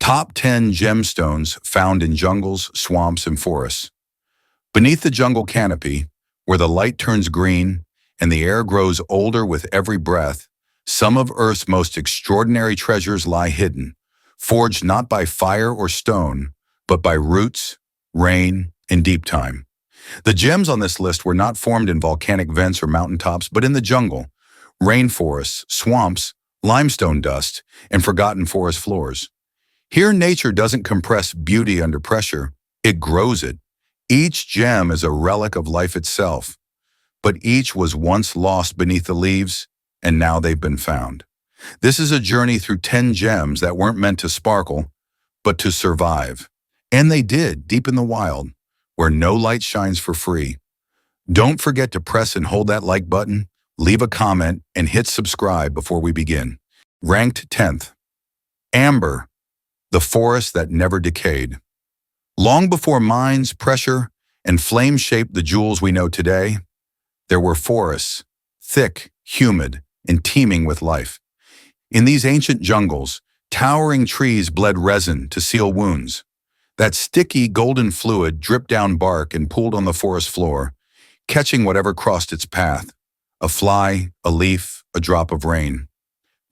Top 10 gemstones found in jungles, swamps, and forests. Beneath the jungle canopy, where the light turns green and the air grows older with every breath, some of Earth's most extraordinary treasures lie hidden, forged not by fire or stone, but by roots, rain, and deep time. The gems on this list were not formed in volcanic vents or mountaintops, but in the jungle, rainforests, swamps, limestone dust, and forgotten forest floors. Here, nature doesn't compress beauty under pressure, it grows it. Each gem is a relic of life itself, but each was once lost beneath the leaves, and now they've been found. This is a journey through 10 gems that weren't meant to sparkle, but to survive. And they did, deep in the wild, where no light shines for free. Don't forget to press and hold that like button, leave a comment, and hit subscribe before we begin. Ranked 10th. Amber, the forest that never decayed. Long before mines, pressure, and flame shaped the jewels we know today, there were forests, thick, humid, and teeming with life. In these ancient jungles, towering trees bled resin to seal wounds. That sticky golden fluid dripped down bark and pooled on the forest floor, catching whatever crossed its path, a fly, a leaf, a drop of rain.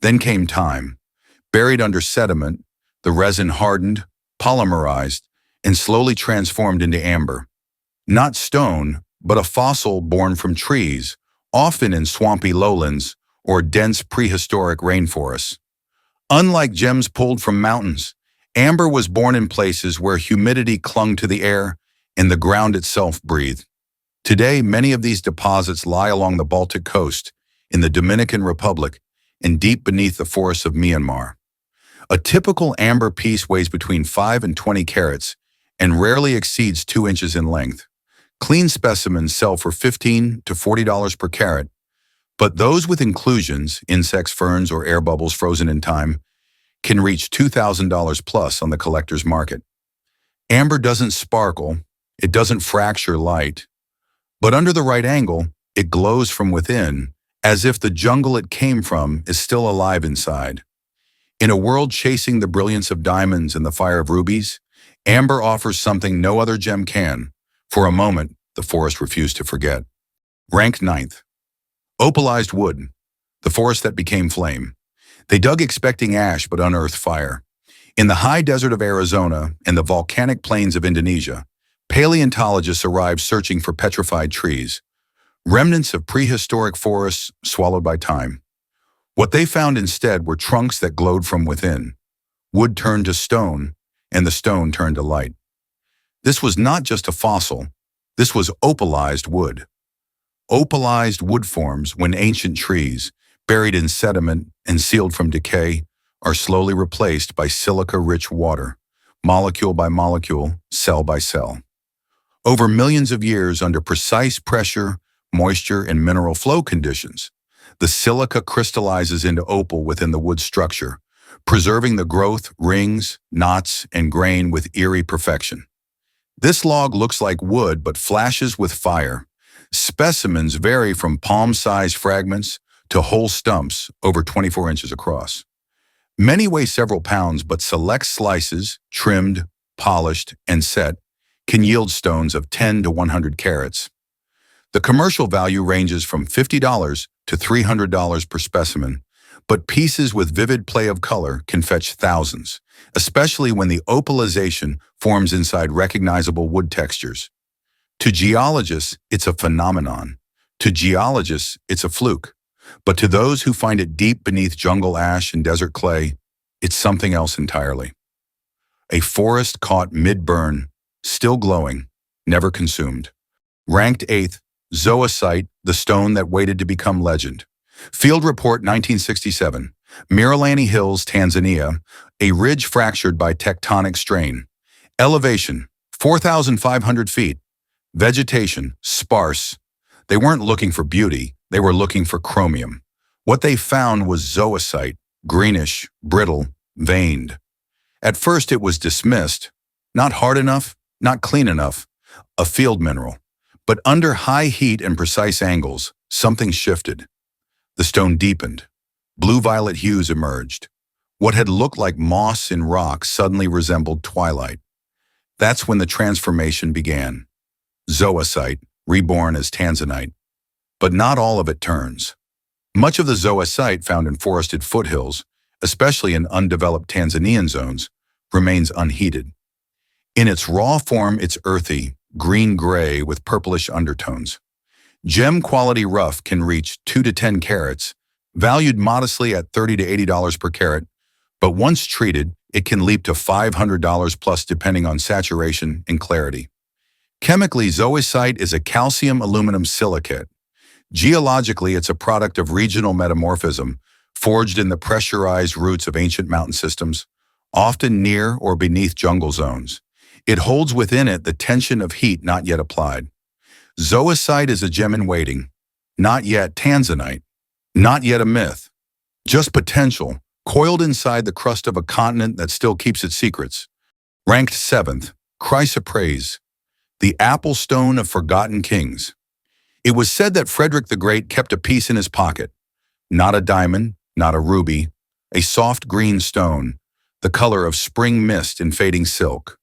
Then came time. Buried under sediment, the resin hardened, polymerized, and slowly transformed into amber. Not stone, but a fossil born from trees, often in swampy lowlands or dense prehistoric rainforests. Unlike gems pulled from mountains, amber was born in places where humidity clung to the air and the ground itself breathed. Today, many of these deposits lie along the Baltic coast, in the Dominican Republic, and deep beneath the forests of Myanmar. A typical amber piece weighs between 5 and 20 carats and rarely exceeds 2 inches in length. Clean specimens sell for $15 to $40 per carat, but those with inclusions, insects, ferns, or air bubbles frozen in time, can reach $2,000 plus on the collector's market. Amber doesn't sparkle, it doesn't fracture light, but under the right angle, it glows from within, as if the jungle it came from is still alive inside. In a world chasing the brilliance of diamonds and the fire of rubies, amber offers something no other gem can. For a moment, the forest refused to forget. Ranked 9th. Opalized Wood, the forest that became flame. They dug expecting ash but unearthed fire. In the high desert of Arizona and the volcanic plains of Indonesia, paleontologists arrived searching for petrified trees, remnants of prehistoric forests swallowed by time. What they found instead were trunks that glowed from within. Wood turned to stone, and the stone turned to light. This was not just a fossil, this was opalized wood. Opalized wood forms when ancient trees, buried in sediment and sealed from decay, are slowly replaced by silica-rich water, molecule by molecule, cell by cell. Over millions of years under precise pressure, moisture, and mineral flow conditions, the silica crystallizes into opal within the wood structure, preserving the growth, rings, knots, and grain with eerie perfection. This log looks like wood but flashes with fire. Specimens vary from palm-sized fragments to whole stumps over 24 inches across. Many weigh several pounds, but select slices, trimmed, polished, and set, can yield stones of 10 to 100 carats. The commercial value ranges from $50 to $300 per specimen, but pieces with vivid play of color can fetch thousands, especially when the opalization forms inside recognizable wood textures. To geologists, it's a phenomenon. To geologists, it's a fluke. But to those who find it deep beneath jungle ash and desert clay, it's something else entirely. A forest caught mid-burn, still glowing, never consumed. Ranked 8th, Zoisite, the stone that waited to become legend. Field Report 1967, Miralani Hills, Tanzania, a ridge fractured by tectonic strain. Elevation, 4,500 feet. Vegetation, sparse. They weren't looking for beauty, they were looking for chromium. What they found was zoisite, greenish, brittle, veined. At first it was dismissed, not hard enough, not clean enough, a field mineral. But under high heat and precise angles, something shifted. The stone deepened. Blue-violet hues emerged. What had looked like moss in rock suddenly resembled twilight. That's when the transformation began. Zoisite, reborn as tanzanite. But not all of it turns. Much of the zoisite found in forested foothills, especially in undeveloped Tanzanian zones, remains unheated. In its raw form, it's earthy, green-gray with purplish undertones. Gem-quality rough can reach 2 to 10 carats, valued modestly at $30 to $80 per carat, but once treated, it can leap to $500 plus depending on saturation and clarity. Chemically, zoisite is a calcium aluminum silicate. Geologically, it's a product of regional metamorphism, forged in the pressurized roots of ancient mountain systems, often near or beneath jungle zones. It holds within it the tension of heat not yet applied. Zoisite is a gem in waiting. Not yet tanzanite. Not yet a myth. Just potential, coiled inside the crust of a continent that still keeps its secrets. Ranked 7th, Chrysoprase, the apple stone of forgotten kings. It was said that Frederick the Great kept a piece in his pocket. Not a diamond, not a ruby, a soft green stone, the color of spring mist in fading silk.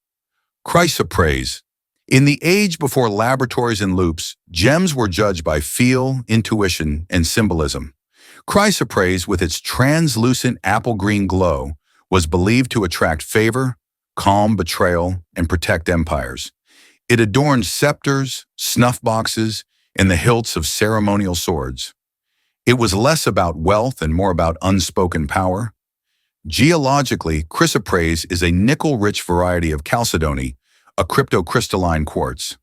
Chrysoprase. In the age before laboratories and loops, gems were judged by feel, intuition, and symbolism. Chrysoprase, with its translucent apple-green glow, was believed to attract favor, calm betrayal, and protect empires. It adorned scepters, snuff boxes, and the hilts of ceremonial swords. It was less about wealth and more about unspoken power. Geologically, chrysoprase is a nickel-rich variety of chalcedony, a cryptocrystalline quartz.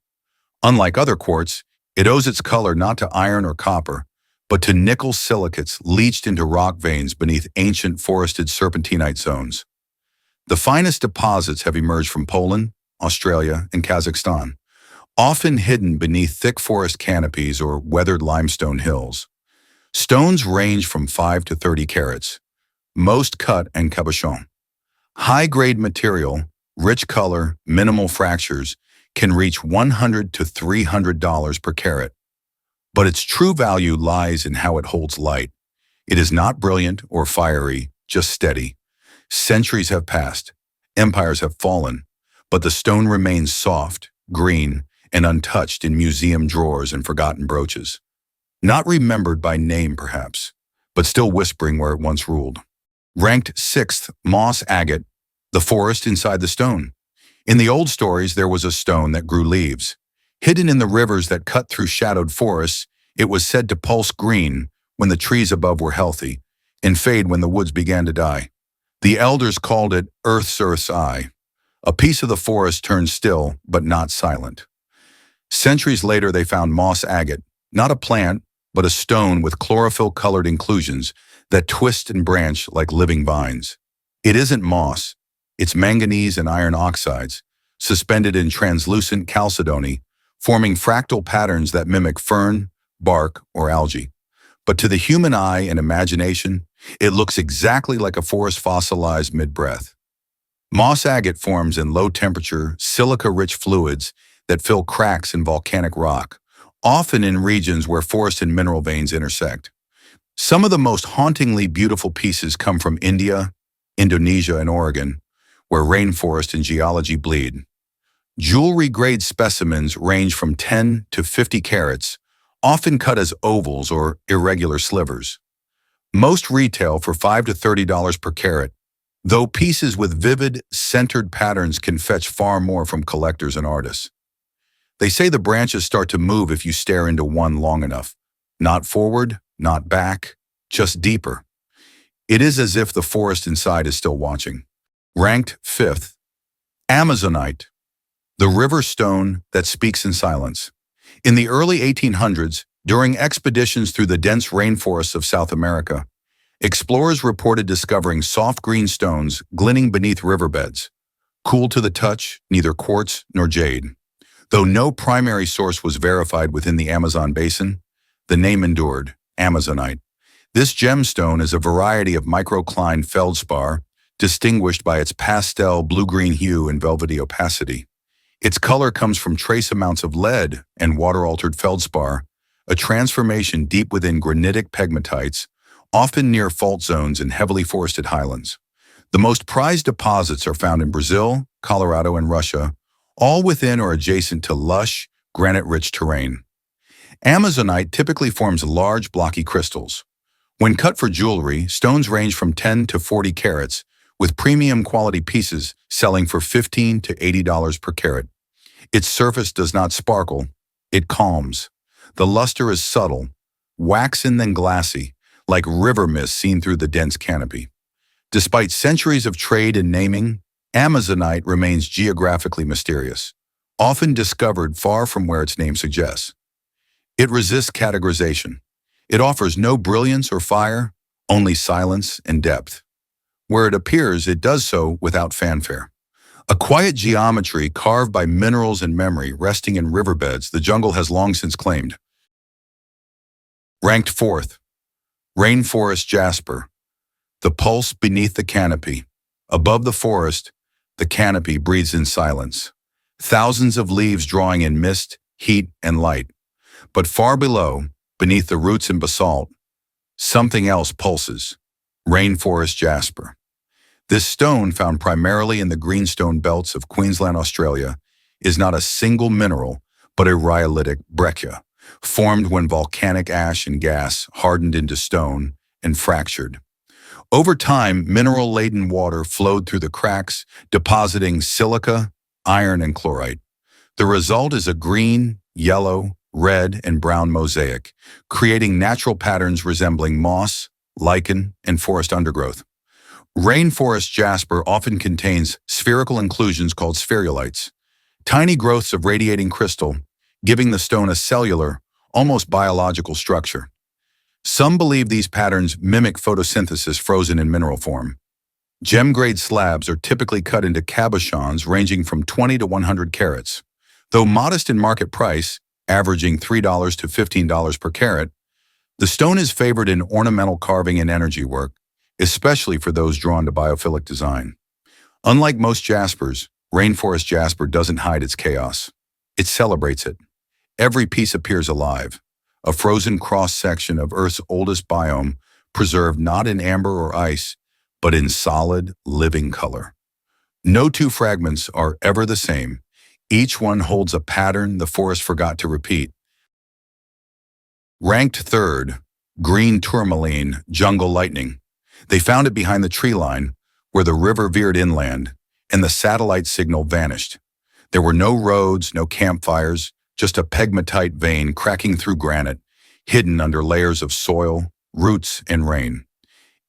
Unlike other quartz, it owes its color not to iron or copper, but to nickel silicates leached into rock veins beneath ancient forested serpentinite zones. The finest deposits have emerged from Poland, Australia, and Kazakhstan, often hidden beneath thick forest canopies or weathered limestone hills. Stones range from 5 to 30 carats, most cut and cabochon. High-grade material, rich color, minimal fractures, can reach $100 to $300 per carat. But its true value lies in how it holds light. It is not brilliant or fiery, just steady. Centuries have passed, empires have fallen, but the stone remains soft, green, and untouched in museum drawers and forgotten brooches. Not remembered by name, perhaps, but still whispering where it once ruled. Ranked 6th, moss agate, the forest inside the stone. In the old stories, there was a stone that grew leaves. Hidden in the rivers that cut through shadowed forests, it was said to pulse green when the trees above were healthy, and fade when the woods began to die. The elders called it Earth's eye. A piece of the forest turned still, but not silent. Centuries later, they found moss agate, not a plant, but a stone with chlorophyll-colored inclusions that twist and branch like living vines. It isn't moss. It's manganese and iron oxides, suspended in translucent chalcedony, forming fractal patterns that mimic fern, bark, or algae. But to the human eye and imagination, it looks exactly like a forest fossilized mid-breath. Moss agate forms in low-temperature, silica-rich fluids that fill cracks in volcanic rock, often in regions where forest and mineral veins intersect. Some of the most hauntingly beautiful pieces come from India, Indonesia, and Oregon, where rainforest and geology bleed. Jewelry-grade specimens range from 10 to 50 carats, often cut as ovals or irregular slivers. Most retail for $5 to $30 per carat, though pieces with vivid, centered patterns can fetch far more from collectors and artists. They say the branches start to move if you stare into one long enough. Not forward, not back, just deeper. It is as if the forest inside is still watching. Ranked 5th, Amazonite, the river stone that speaks in silence. In the early 1800s, during expeditions through the dense rainforests of South America, explorers reported discovering soft green stones glinting beneath riverbeds, cool to the touch, neither quartz nor jade. Though no primary source was verified within the Amazon basin, the name endured, Amazonite. This gemstone is a variety of microcline feldspar, distinguished by its pastel blue-green hue and velvety opacity. Its color comes from trace amounts of lead and water-altered feldspar, a transformation deep within granitic pegmatites, often near fault zones in heavily forested highlands. The most prized deposits are found in Brazil, Colorado, and Russia, all within or adjacent to lush, granite-rich terrain. Amazonite typically forms large, blocky crystals. When cut for jewelry, stones range from 10 to 40 carats, with premium quality pieces selling for $15 to $80 per carat. Its surface does not sparkle, it calms. The luster is subtle, waxen then glassy, like river mist seen through the dense canopy. Despite centuries of trade and naming, Amazonite remains geographically mysterious, often discovered far from where its name suggests. It resists categorization. It offers no brilliance or fire, only silence and depth. Where it appears, it does so without fanfare. A quiet geometry carved by minerals and memory resting in riverbeds the jungle has long since claimed. Ranked fourth, Rainforest Jasper. The pulse beneath the canopy. Above the forest, the canopy breathes in silence. Thousands of leaves drawing in mist, heat, and light. But far below, beneath the roots and basalt, something else pulses. Rainforest Jasper. This stone, found primarily in the greenstone belts of Queensland, Australia, is not a single mineral, but a rhyolitic breccia, formed when volcanic ash and gas hardened into stone and fractured. Over time, mineral-laden water flowed through the cracks, depositing silica, iron, and chlorite. The result is a green, yellow, red, and brown mosaic, creating natural patterns resembling moss, lichen, and forest undergrowth. Rainforest jasper often contains spherical inclusions called spherulites, tiny growths of radiating crystal, giving the stone a cellular, almost biological structure. Some believe these patterns mimic photosynthesis frozen in mineral form. Gem-grade slabs are typically cut into cabochons ranging from 20 to 100 carats. Though modest in market price, averaging $3 to $15 per carat, the stone is favored in ornamental carving and energy work, especially for those drawn to biophilic design. Unlike most jaspers, Rainforest Jasper doesn't hide its chaos. It celebrates it. Every piece appears alive, a frozen cross-section of Earth's oldest biome, preserved not in amber or ice, but in solid, living color. No two fragments are ever the same. Each one holds a pattern the forest forgot to repeat. Ranked third, green tourmaline, jungle lightning. They found it behind the tree line, where the river veered inland, and the satellite signal vanished. There were no roads, no campfires, just a pegmatite vein cracking through granite, hidden under layers of soil, roots, and rain.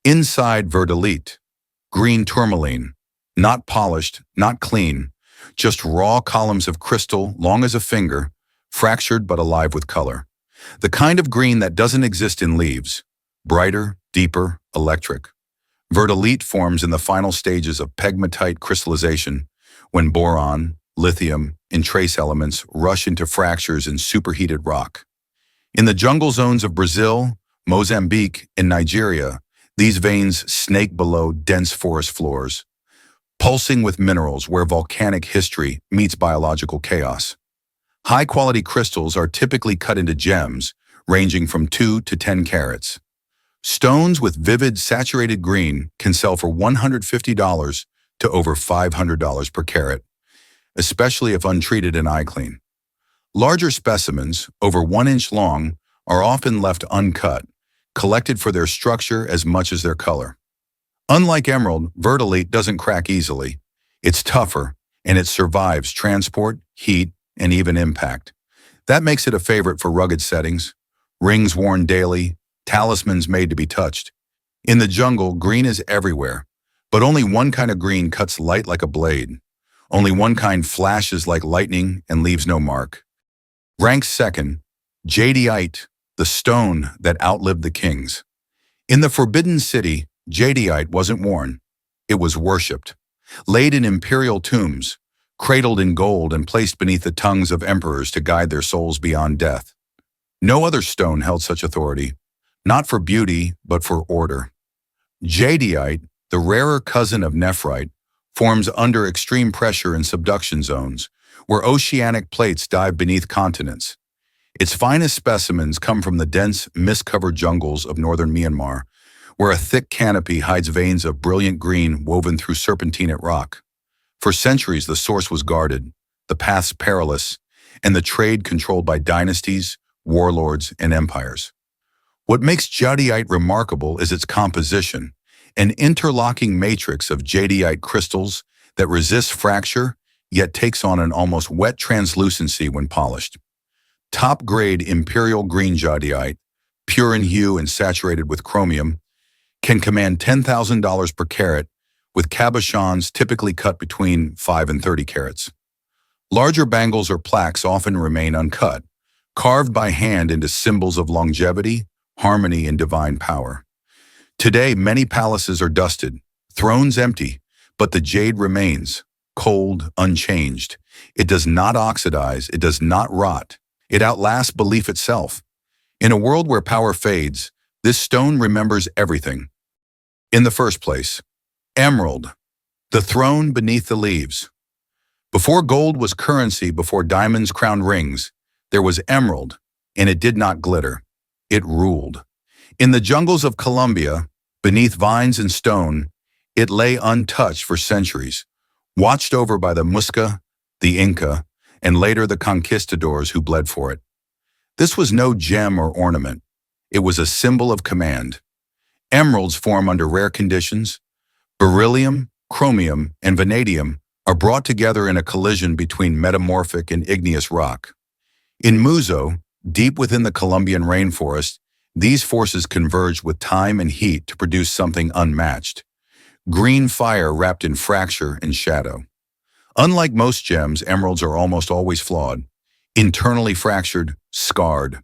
Inside verdolite, green tourmaline, not polished, not clean, just raw columns of crystal long as a finger, fractured but alive with color. The kind of green that doesn't exist in leaves, brighter, deeper, electric. Verdolite forms in the final stages of pegmatite crystallization, when boron, lithium, and trace elements rush into fractures in superheated rock. In the jungle zones of Brazil, Mozambique, and Nigeria, these veins snake below dense forest floors, pulsing with minerals where volcanic history meets biological chaos. High-quality crystals are typically cut into gems, ranging from 2 to 10 carats. Stones with vivid, saturated green can sell for $150 to over $500 per carat, especially if untreated and eye-clean. Larger specimens, over 1 inch long, are often left uncut, collected for their structure as much as their color. Unlike emerald, verdolite doesn't crack easily. It's tougher, and it survives transport, heat, and even impact. That makes it a favorite for rugged settings, rings worn daily, talismans made to be touched. In the jungle, green is everywhere, but only one kind of green cuts light like a blade. Only one kind flashes like lightning and leaves no mark. Ranked second, Jadeite, the stone that outlived the kings. In the Forbidden City, Jadeite wasn't worn. It was worshipped. Laid in imperial tombs, cradled in gold and placed beneath the tongues of emperors to guide their souls beyond death. No other stone held such authority, not for beauty, but for order. Jadeite, the rarer cousin of nephrite, forms under extreme pressure in subduction zones, where oceanic plates dive beneath continents. Its finest specimens come from the dense, mist-covered jungles of northern Myanmar, where a thick canopy hides veins of brilliant green woven through serpentinate rock. For centuries, the source was guarded, the paths perilous, and the trade controlled by dynasties, warlords, and empires. What makes jadeite remarkable is its composition, an interlocking matrix of jadeite crystals that resists fracture, yet takes on an almost wet translucency when polished. Top-grade imperial green jadeite, pure in hue and saturated with chromium, can command $10,000 per carat, with cabochons typically cut between 5 and 30 carats. Larger bangles or plaques often remain uncut, carved by hand into symbols of longevity, harmony, and divine power. Today, many palaces are dusted, thrones empty, but the jade remains, cold, unchanged. It does not oxidize, it does not rot. It outlasts belief itself. In a world where power fades, this stone remembers everything. In the first place, emerald, the throne beneath the leaves. Before gold was currency, before diamonds crowned rings, there was emerald, and it did not glitter. It ruled. In the jungles of Colombia, beneath vines and stone, it lay untouched for centuries, watched over by the Muisca, the Inca, and later the conquistadors who bled for it. This was no gem or ornament. It was a symbol of command. Emeralds form under rare conditions. Beryllium, chromium, and vanadium are brought together in a collision between metamorphic and igneous rock. In Muzo, deep within the Colombian rainforest, these forces converged with time and heat to produce something unmatched. Green fire wrapped in fracture and shadow. Unlike most gems, emeralds are almost always flawed, internally fractured, scarred.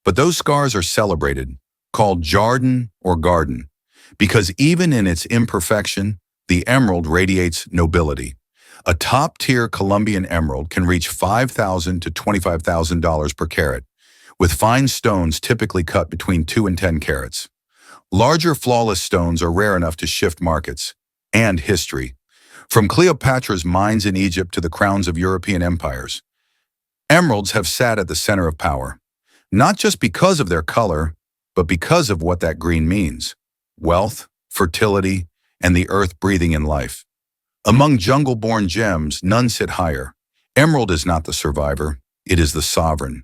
But those scars are celebrated, called jardin or garden, because even in its imperfection, the emerald radiates nobility. A top-tier Colombian emerald can reach $5,000 to $25,000 per carat, with fine stones typically cut between 2 and 10 carats. Larger flawless stones are rare enough to shift markets and history, from Cleopatra's mines in Egypt to the crowns of European empires. Emeralds have sat at the center of power, not just because of their color, but because of what that green means: wealth, fertility, and the earth breathing in life. Among jungle-born gems, none sit higher. Emerald is not the survivor, it is the sovereign.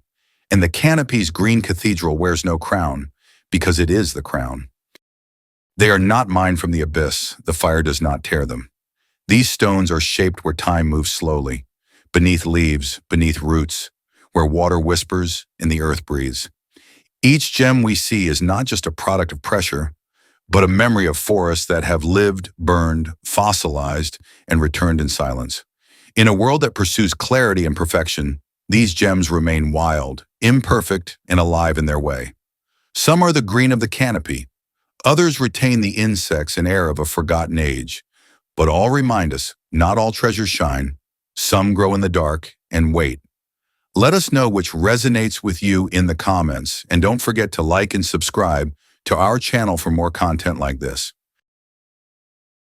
And the canopy's green cathedral wears no crown, because it is the crown. They are not mined from the abyss, the fire does not tear them. These stones are shaped where time moves slowly, beneath leaves, beneath roots, where water whispers and the earth breathes. Each gem we see is not just a product of pressure, but a memory of forests that have lived, burned, fossilized, and returned in silence. In a world that pursues clarity and perfection, these gems remain wild, imperfect, and alive in their way. Some are the green of the canopy. Others retain the insects and air of a forgotten age. But all remind us, not all treasures shine. Some grow in the dark and wait. Let us know which resonates with you in the comments, and don't forget to like and subscribe to our channel for more content like this.